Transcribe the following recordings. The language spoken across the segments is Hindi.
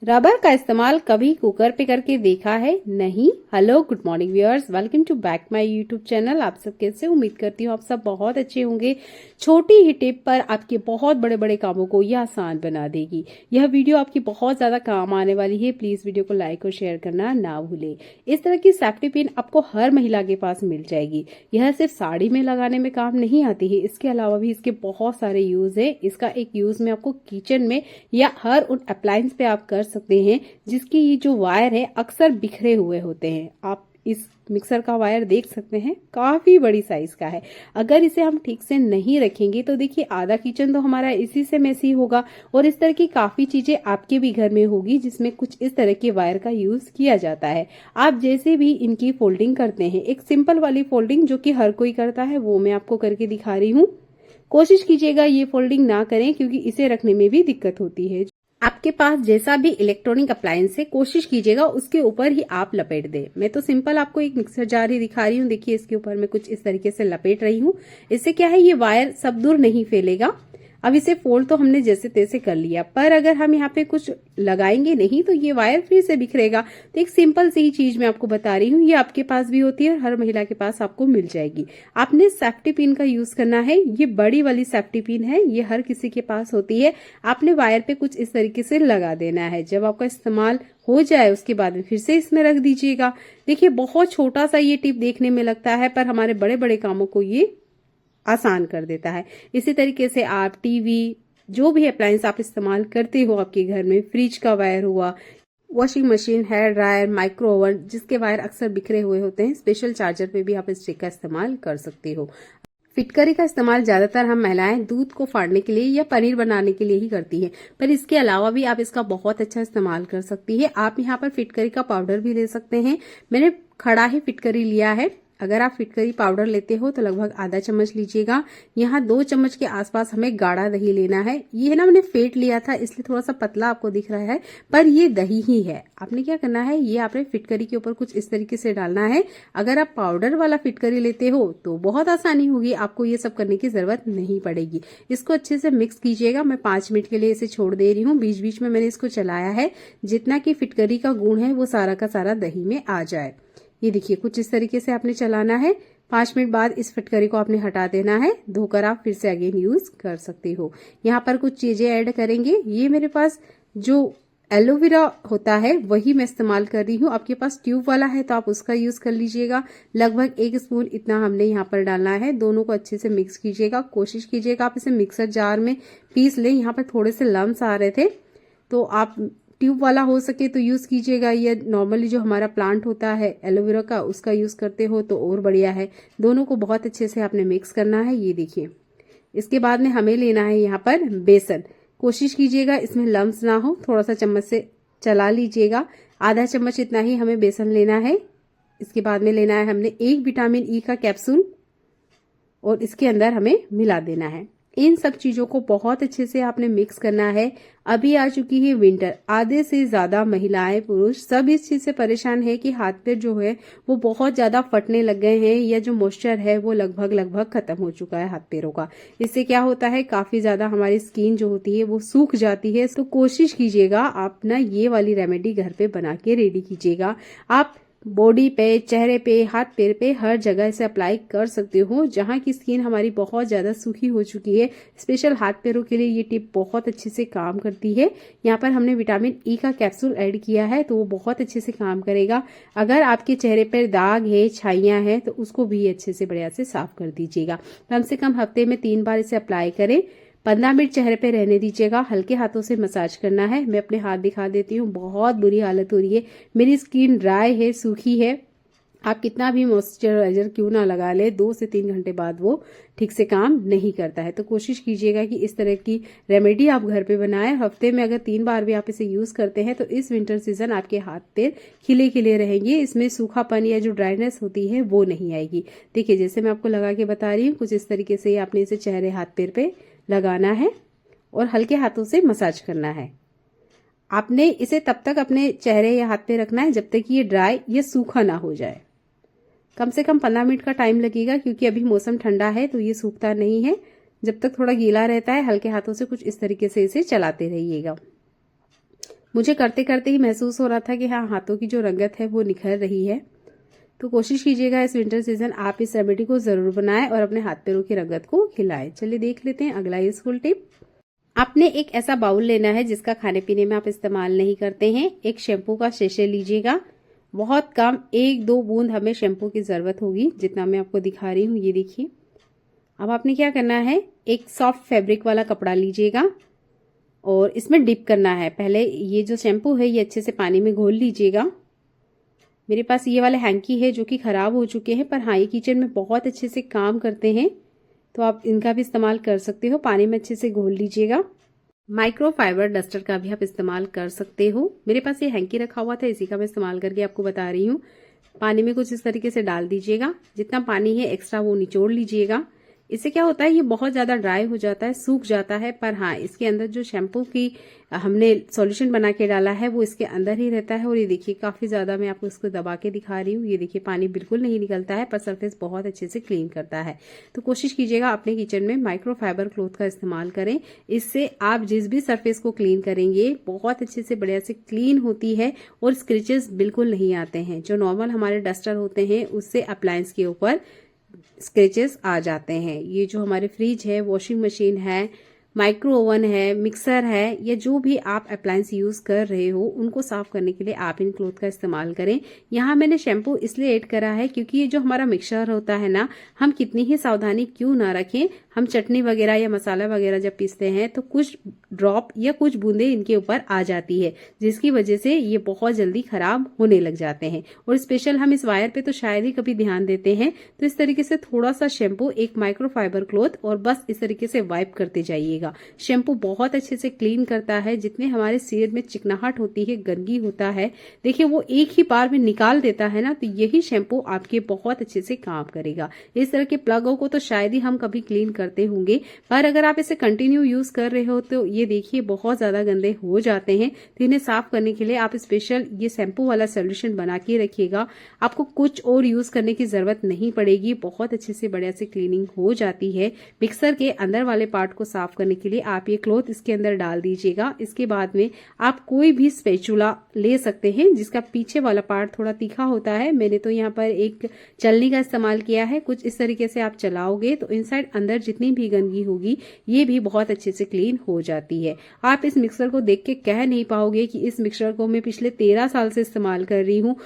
रबर का इस्तेमाल कभी कुकर पे करके देखा है? नहीं। Hello, good morning viewers, welcome to back my YouTube channel. आप सब कैसे? उम्मीद करती हूँ आप सब बहुत अच्छे होंगे। छोटी ही टिप पर आपके बहुत बड़े बड़े कामों को यह आसान बना देगी। यह वीडियो आपकी बहुत ज्यादा काम आने वाली है। प्लीज वीडियो को लाइक और शेयर करना ना भूले। इस तरह की सेफ्टी पिन आपको हर महिला के पास मिल जाएगी। यह सिर्फ साड़ी में लगाने में काम नहीं आती है, इसके अलावा भी इसके बहुत सारे यूज है। इसका एक यूज में आपको किचन में या हर उन अप्लायंस पे आप कर सकते हैं जिसकी ये जो वायर है अक्सर बिखरे हुए होते हैं। आप इस मिक्सर का वायर देख सकते हैं, काफी बड़ी साइज का है। अगर इसे हम ठीक से नहीं रखेंगे तो देखिए आधा किचन तो हमारा इसी से मैसी होगा और इस तरह की काफी चीजें आपके भी घर में होगी जिसमें कुछ इस तरह के वायर का यूज किया जाता है। आप जैसे भी इनकी फोल्डिंग करते हैं, एक सिंपल वाली फोल्डिंग जो कि हर कोई करता है वो मैं आपको करके दिखा रही हूँ। कोशिश कीजिएगा ये फोल्डिंग ना करें क्योंकि इसे रखने में भी दिक्कत होती है। आपके पास जैसा भी इलेक्ट्रॉनिक अप्लायंस है कोशिश कीजिएगा उसके ऊपर ही आप लपेट दें। मैं तो सिंपल आपको एक मिक्सर जार ही दिखा रही हूँ। देखिए इसके ऊपर मैं कुछ इस तरीके से लपेट रही हूँ। इससे क्या है, ये वायर सब दूर नहीं फैलेगा। अब इसे फोल्ड तो हमने जैसे तैसे कर लिया, पर अगर हम यहाँ पे कुछ लगाएंगे नहीं तो ये वायर फिर से बिखरेगा। तो एक सिंपल सी चीज मैं आपको बता रही हूँ, ये आपके पास भी होती है और हर महिला के पास आपको मिल जाएगी। आपने सेफ्टी पिन का यूज करना है। ये बड़ी वाली सेफ्टी पिन है, ये हर किसी के पास होती है। आपने वायर पे कुछ इस तरीके से लगा देना है। जब आपका इस्तेमाल हो जाए उसके बाद में फिर से इसमें रख दीजिएगा। देखिए बहुत छोटा सा ये टिप देखने में लगता है पर हमारे बड़े बड़े कामों को ये आसान कर देता है। इसी तरीके से आप टीवी, जो भी अप्लायंस आप इस्तेमाल करते हो आपके घर में, फ्रिज का वायर हुआ, washing machine, hair dryer, micro oven जिसके वायर अक्सर बिखरे हुए होते हैं, स्पेशल चार्जर पे भी आप इस ट्रिक का इस्तेमाल कर सकते हो। फिटकरी का इस्तेमाल ज्यादातर हम महिलाएं दूध को फाड़ने के लिए या पनीर बनाने के लिए ही करती हैं, पर इसके अलावा भी आप इसका बहुत अच्छा इस्तेमाल कर सकती है। आप यहाँ पर फिटकरी का पाउडर भी ले सकते हैं। मैंने खड़ा ही फिटकरी लिया है। अगर आप फिटकरी पाउडर लेते हो तो लगभग आधा चम्मच लीजिएगा। यहाँ 2 चम्मच के आसपास हमें गाढ़ा दही लेना है। ये है ना, मैंने फेंट लिया था इसलिए थोड़ा सा पतला आपको दिख रहा है, पर ये दही ही है। आपने क्या करना है, ये आपने फिटकरी के ऊपर कुछ इस तरीके से डालना है। अगर आप पाउडर वाला फिटकरी लेते हो तो बहुत आसानी होगी, आपको ये सब करने की जरूरत नहीं पड़ेगी। इसको अच्छे से मिक्स कीजिएगा। मैं 5 मिनट के लिए इसे छोड़ दे रही हूँ। बीच बीच में मैंने इसको चलाया है जितना कि फिटकरी का गुण है वो सारा का सारा दही में आ जाए। ये देखिए कुछ इस तरीके से आपने चलाना है। 5 मिनट बाद इस फिटकरी को आपने हटा देना है। धोकर आप फिर से अगेन यूज कर सकते हो। यहाँ पर कुछ चीजें ऐड करेंगे। ये मेरे पास जो एलोवेरा होता है वही मैं इस्तेमाल कर रही हूँ। आपके पास ट्यूब वाला है तो आप उसका यूज कर लीजिएगा। लगभग 1 स्पून इतना हमने यहाँ पर डालना है। दोनों को अच्छे से मिक्स कीजिएगा। कोशिश कीजिएगा आप इसे मिक्सर जार में पीस लें। यहाँ पर थोड़े से लम्स आ रहे थे तो आप ट्यूब वाला हो सके तो यूज कीजिएगा, या नॉर्मली जो हमारा प्लांट होता है एलोवेरा का उसका यूज करते हो तो और बढ़िया है। दोनों को बहुत अच्छे से आपने मिक्स करना है। ये देखिए इसके बाद में हमें लेना है यहाँ पर बेसन। कोशिश कीजिएगा इसमें लम्स ना हो, थोड़ा सा चम्मच से चला लीजिएगा। आधा चम्मच इतना ही हमें बेसन लेना है। इसके बाद में लेना है हमने 1 विटामिन ई का कैप्सूल और इसके अंदर हमें मिला देना है। इन सब चीजों को बहुत अच्छे से आपने मिक्स करना है। अभी आ चुकी है विंटर, आधे से ज्यादा महिलाएं पुरुष सब इस चीज से परेशान है कि हाथ पैर जो है वो बहुत ज्यादा फटने लग गए हैं, या जो मॉइस्चर है वो लगभग खत्म हो चुका है हाथ पैरों का। इससे क्या होता है, काफी ज्यादा हमारी स्किन जो होती है वो सूख जाती है। तो कोशिश कीजिएगा आप ना ये वाली रेमेडी घर पे बना के रेडी कीजिएगा। आप बॉडी पे, चेहरे पे, हाथ पैर पे हर जगह इसे अप्लाई कर सकते हो जहां की स्किन हमारी बहुत ज्यादा सूखी हो चुकी है। स्पेशल हाथ पैरों के लिए ये टिप बहुत अच्छे से काम करती है। यहाँ पर हमने विटामिन ई का कैप्सूल ऐड किया है तो वो बहुत अच्छे से काम करेगा। अगर आपके चेहरे पर दाग है, छाइयां हैं तो उसको भी अच्छे से बढ़िया से साफ कर दीजिएगा। कम से कम हफ्ते में 3 बार इसे अप्लाई करें। 15 मिनट चेहरे पे रहने दीजिएगा। हल्के हाथों से मसाज करना है। मैं अपने हाथ दिखा देती हूँ, बहुत बुरी हालत हो रही है। मेरी स्किन ड्राई है, सूखी है। आप कितना भी मॉइस्चराइजर क्यों ना लगा ले, 2 से 3 घंटे बाद वो ठीक से काम नहीं करता है। तो कोशिश कीजिएगा कि इस तरह की रेमेडी आप घर पे बनाएं। हफ्ते में अगर 3 बार भी आप इसे यूज करते हैं तो इस विंटर सीजन आपके हाथ पैर खिले खिले रहेंगे। इसमें सूखापन या जो ड्राइनेस होती है वो नहीं आएगी। देखिए जैसे मैं आपको लगा के बता रही हूँ, कुछ इस तरीके से आपने इसे चेहरे, हाथ पैर पे लगाना है और हल्के हाथों से मसाज करना है। आपने इसे तब तक अपने चेहरे या हाथ पे रखना है जब तक ये ड्राई या सूखा ना हो जाए। कम से कम 15 मिनट का टाइम लगेगा क्योंकि अभी मौसम ठंडा है तो ये सूखता नहीं है। जब तक थोड़ा गीला रहता है हल्के हाथों से कुछ इस तरीके से इसे चलाते रहिएगा। मुझे करते करते ही महसूस हो रहा था कि हाँ, हाथों की जो रंगत है वो निखर रही है। तो कोशिश कीजिएगा इस विंटर सीजन आप इस रेमेडी को जरूर बनाएं और अपने हाथ पैरों की रंगत को खिलाएं। चलिए देख लेते हैं अगला यूजफुल टिप। आपने एक ऐसा बाउल लेना है जिसका खाने पीने में आप इस्तेमाल नहीं करते हैं। एक शैम्पू का सेशे लीजिएगा, बहुत कम 1-2 बूंद हमें शैम्पू की जरूरत होगी, जितना मैं आपको दिखा रही हूँ ये देखिए। अब आपने क्या करना है, एक सॉफ्ट फैब्रिक वाला कपड़ा लीजिएगा और इसमें डिप करना है। पहले ये जो शैम्पू है ये अच्छे से पानी में घोल लीजिएगा। मेरे पास ये वाले हैंकी है जो कि खराब हो चुके हैं, पर हाँ ये किचन में बहुत अच्छे से काम करते हैं, तो आप इनका भी इस्तेमाल कर सकते हो। पानी में अच्छे से घोल लीजिएगा। माइक्रोफाइबर डस्टर का भी आप इस्तेमाल कर सकते हो। मेरे पास ये हैंकी रखा हुआ था, इसी का मैं इस्तेमाल करके आपको बता रही हूँ। पानी में कुछ इस तरीके से डाल दीजिएगा, जितना पानी है एक्स्ट्रा वो निचोड़ लीजिएगा। इससे क्या होता है, ये बहुत ज्यादा ड्राई हो जाता है, सूख जाता है, पर हाँ इसके अंदर जो शैम्पू की हमने सॉल्यूशन बना के डाला है वो इसके अंदर ही रहता है। और ये देखिए काफी ज्यादा मैं आपको इसको दबा के दिखा रही हूँ। ये देखिए पानी बिल्कुल नहीं निकलता है, पर सरफेस बहुत अच्छे से क्लीन करता है। तो कोशिश कीजिएगा अपने किचन में माइक्रोफाइबर क्लॉथ का इस्तेमाल करें। इससे आप जिस भी सरफेस को क्लीन करेंगे बहुत अच्छे से बढ़िया से क्लीन होती है और स्क्रैचेस बिल्कुल नहीं आते हैं। जो नॉर्मल हमारे डस्टर होते हैं उससे अप्लायंस के ऊपर स्क्रैचेस आ जाते हैं। ये जो हमारे फ्रिज है, वॉशिंग मशीन है, माइक्रो ओवन है, मिक्सर है, या जो भी आप अप्लायंस यूज कर रहे हो उनको साफ करने के लिए आप इन क्लॉथ का इस्तेमाल करें। यहाँ मैंने शैम्पू इसलिए ऐड करा है क्योंकि ये जो हमारा मिक्सर होता है ना, हम कितनी ही सावधानी क्यों ना रखें, हम चटनी वगैरह या मसाला वगैरह जब पीसते हैं तो कुछ ड्रॉप या कुछ बूंदे इनके ऊपर आ जाती है, जिसकी वजह से ये बहुत जल्दी खराब होने लग जाते हैं। और स्पेशल हम इस वायर पे तो शायद ही कभी ध्यान देते हैं। तो इस तरीके से थोड़ा सा शैम्पू, एक माइक्रोफाइबर क्लॉथ और बस इस तरीके से वाइप करते जाइएगा। शैम्पू बहुत अच्छे से क्लीन करता है। जितने हमारे सिर में चिकनाहट होती है, गंदगी होता है, देखिए वो एक ही बार में निकाल देता है ना। तो यही शैम्पू आपके बहुत अच्छे से काम करेगा। इस तरह के प्लगों को तो शायद ही हम कभी क्लीन करते होंगे, पर अगर आप इसे कंटिन्यू यूज कर रहे हो तो ये देखिए बहुत ज्यादा गंदे हो जाते हैं। तो इन्हें साफ करने के लिए आप स्पेशल ये शैम्पू वाला सोल्यूशन बना के रखिएगा। आपको कुछ और यूज करने की जरूरत नहीं पड़ेगी, बहुत अच्छे से बढ़िया से क्लीनिंग हो जाती है। मिक्सर के अंदर वाले पार्ट को साफ करने के लिए आप ये क्लॉथ इसके अंदर डाल दीजिएगा। इसके बाद में आप कोई भी स्पैचुला ले सकते हैं जिसका पीछे वाला पार्ट थोड़ा तीखा होता है। मैंने तो यहाँ पर एक चलनी का इस्तेमाल किया है। कुछ इस तरीके से आप चलाओगे तो इनसाइड अंदर जितनी भी गंदगी होगी ये भी बहुत अच्छे से क्लीन हो जाती है। आप इस मिक्सर को देख के कह नहीं पाओगे कि इस मिक्सर को मैं पिछले 13 साल से इस्तेमाल कर रही हूँ।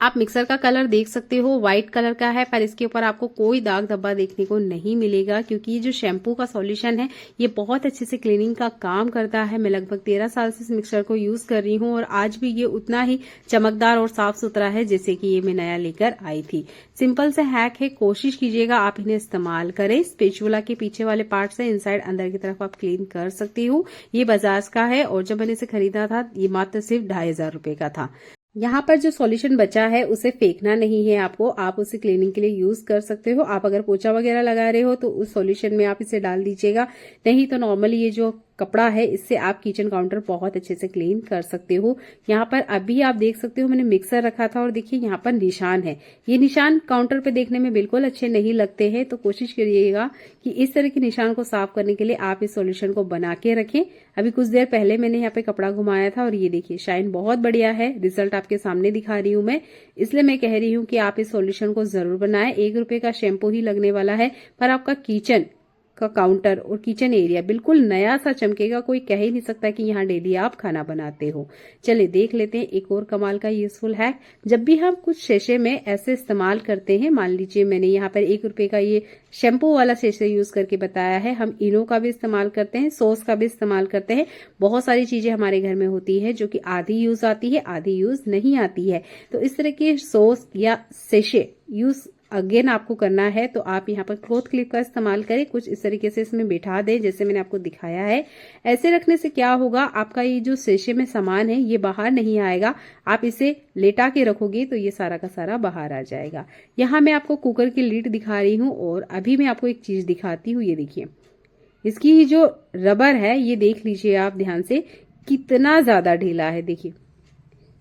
आप मिक्सर का कलर देख सकते हो, व्हाइट कलर का है, पर इसके ऊपर आपको कोई दाग धब्बा देखने को नहीं मिलेगा क्योंकि ये जो शैम्पू का सॉल्यूशन है ये बहुत अच्छे से क्लीनिंग का काम करता है। मैं लगभग 13 साल से इस मिक्सर को यूज कर रही हूँ और आज भी ये उतना ही चमकदार और साफ सुथरा है जैसे कि ये मैं नया लेकर आई थी। सिंपल से हैक है, कोशिश कीजिएगा आप इन्हें इस्तेमाल करें। स्पैचुला के पीछे वाले पार्ट से इनसाइड अंदर की तरफ आप क्लीन कर सकती हो। ये बजाज का है और जब मैंने इसे खरीदा था ये मात्र सिर्फ 2500 रुपए का था। यहाँ पर जो सॉल्यूशन बचा है उसे फेंकना नहीं है आपको, आप उसे क्लीनिंग के लिए यूज कर सकते हो। आप अगर पोछा वगैरह लगा रहे हो तो उस सॉल्यूशन में आप इसे डाल दीजिएगा, नहीं तो नॉर्मली ये जो कपड़ा है इससे आप किचन काउंटर बहुत अच्छे से क्लीन कर सकते हो। यहाँ पर अभी आप देख सकते हो मैंने मिक्सर रखा था और देखिए यहाँ पर निशान है। ये निशान काउंटर पे देखने में बिल्कुल अच्छे नहीं लगते हैं, तो कोशिश करिएगा कि इस तरह के निशान को साफ करने के लिए आप इस सॉल्यूशन को बना के रखें। अभी कुछ देर पहले मैंने यहाँ पे कपड़ा घुमाया था और ये देखिए शाइन बहुत बढ़िया है। रिजल्ट आपके सामने दिखा रही हूँ मैं, इसलिए मैं कह रही हूँ कि आप इस सॉल्यूशन को जरूर बनाएं। 1 रुपए का शैम्पू ही लगने वाला है, पर आपका किचन का काउंटर और किचन एरिया बिल्कुल नया सा चमकेगा। कोई कह ही नहीं सकता कि यहाँ डेली आप खाना बनाते हो। चलिए देख लेते हैं एक और कमाल का यूजफुल हैक। जब भी हम कुछ शेशे में ऐसे इस्तेमाल करते हैं, मान लीजिए मैंने यहाँ पर 1 रुपए का ये शैम्पू वाला शेशे यूज करके बताया है, हम इनो का भी इस्तेमाल करते हैं, सॉस का भी इस्तेमाल करते हैं। बहुत सारी चीजें हमारे घर में होती है जो कि आधी यूज आती है, आधी यूज नहीं आती है। तो इस तरह के सॉस या शेशे यूज अगेन आपको करना है तो आप यहाँ पर क्लॉथ क्लिप का इस्तेमाल करें। कुछ इस तरीके से इसमें बिठा दें जैसे मैंने आपको दिखाया है। ऐसे रखने से क्या होगा, आपका ये जो शेशे में सामान है ये बाहर नहीं आएगा। आप इसे लेटा के रखोगे तो ये सारा का सारा बाहर आ जाएगा। यहाँ मैं आपको कुकर की लीड दिखा रही हूँ और अभी मैं आपको एक चीज दिखाती हूँ। ये देखिए इसकी जो रबर है ये देख लीजिए आप ध्यान से, कितना ज्यादा ढीला है। देखिए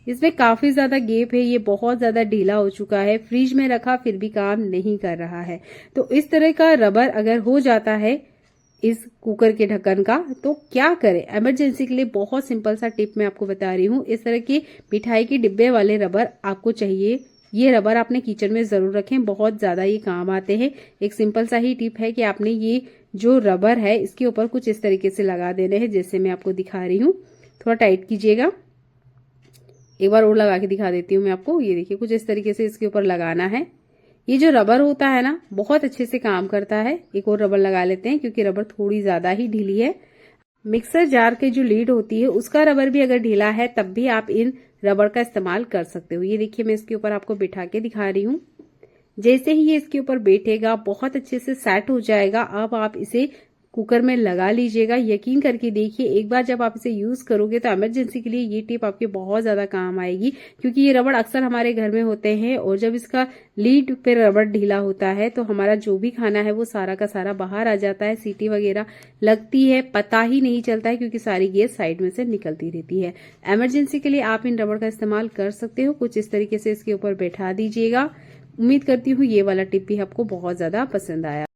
इसमें काफी ज्यादा गैप है, ये बहुत ज्यादा ढीला हो चुका है। फ्रिज में रखा फिर भी काम नहीं कर रहा है। तो इस तरह का रबर अगर हो जाता है इस कुकर के ढक्कन का। तो क्या करें, इमरजेंसी के लिए बहुत सिंपल सा टिप मैं आपको बता रही हूँ। इस तरह के मिठाई के डिब्बे वाले रबर आपको चाहिए। ये रबर आपने किचन में जरूर रखें, बहुत ज्यादा ये काम आते हैं। एक सिंपल सा ही टिप है कि आपने ये जो रबर है इसके ऊपर कुछ इस तरीके से लगा देने हैं, जैसे मैं आपको दिखा रही हूँ। थोड़ा टाइट कीजिएगा, एक बार और लगा के दिखा देती हूँ मैं आपको। ये देखिए, कुछ इस तरीके से इसके ऊपर लगाना है। ये जो रबर होता है ना, बहुत अच्छे से काम करता है। एक और रबर लगा लेते हैं क्योंकि रबर थोड़ी ज्यादा ही ढीली है। मिक्सर जार की जो लीड होती है उसका रबर भी अगर ढीला है तब भी आप इन रबर का इस्तेमाल कर सकते हो। ये देखिए, मैं इसके ऊपर आपको बिठा के दिखा रही हूँ। जैसे ही ये इसके ऊपर बैठेगा बहुत अच्छे से सेट हो जाएगा। अब आप इसे कुकर में लगा लीजिएगा। यकीन करके देखिए, एक बार जब आप इसे यूज करोगे तो इमरजेंसी के लिए ये टिप आपके बहुत ज्यादा काम आएगी, क्योंकि ये रबड़ अक्सर हमारे घर में होते हैं और जब इसका लीड पे रबड़ ढीला होता है तो हमारा जो भी खाना है वो सारा का सारा बाहर आ जाता है। सीटी वगैरह लगती है, पता ही नहीं चलता है, क्योंकि सारी गैस साइड में से निकलती रहती है। इमरजेंसी के लिए आप इन रबड़ का इस्तेमाल कर सकते हो। कुछ इस तरीके से इसके ऊपर बैठा दीजिएगा। उम्मीद करती हूँ ये वाला टिप भी आपको बहुत ज्यादा पसंद आया।